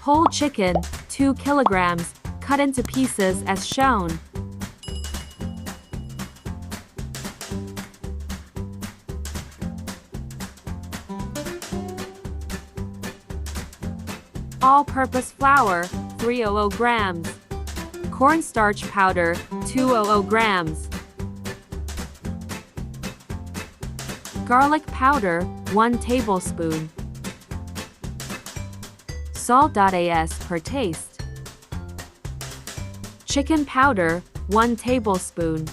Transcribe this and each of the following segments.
Whole chicken, 2 kilograms, cut into pieces as shown. All-purpose flour, 300 grams. Cornstarch powder, 200 grams. Garlic powder, 1 tablespoon. Salt.as per taste. Chicken powder, 1 tablespoon.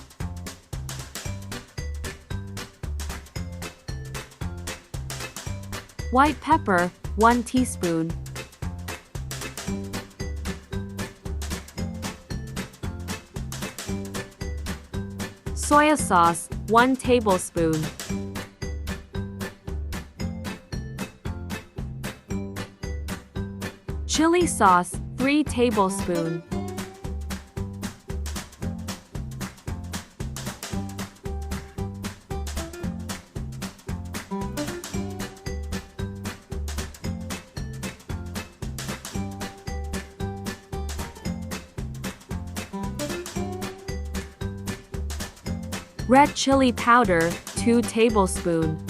White pepper, 1 teaspoon. Soya sauce, 1 tablespoon. Chili sauce, 3 tablespoons. Red chili powder, 2 tablespoons.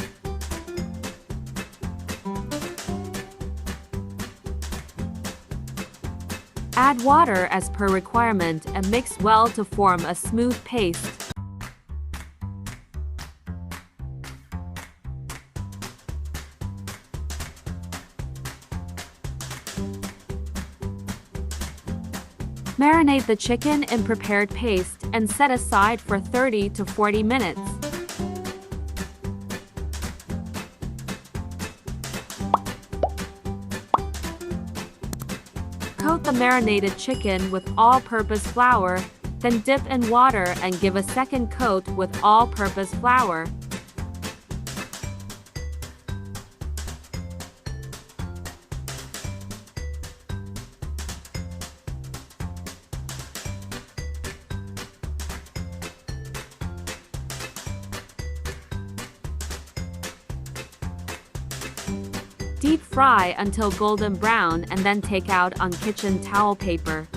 Add water as per requirement and mix well to form a smooth paste. Marinate the chicken in prepared paste and set aside for 30 to 40 minutes. Coat the marinated chicken with all-purpose flour, then dip in water and give a second coat with all-purpose flour. Deep fry until golden brown and then take out on kitchen towel paper.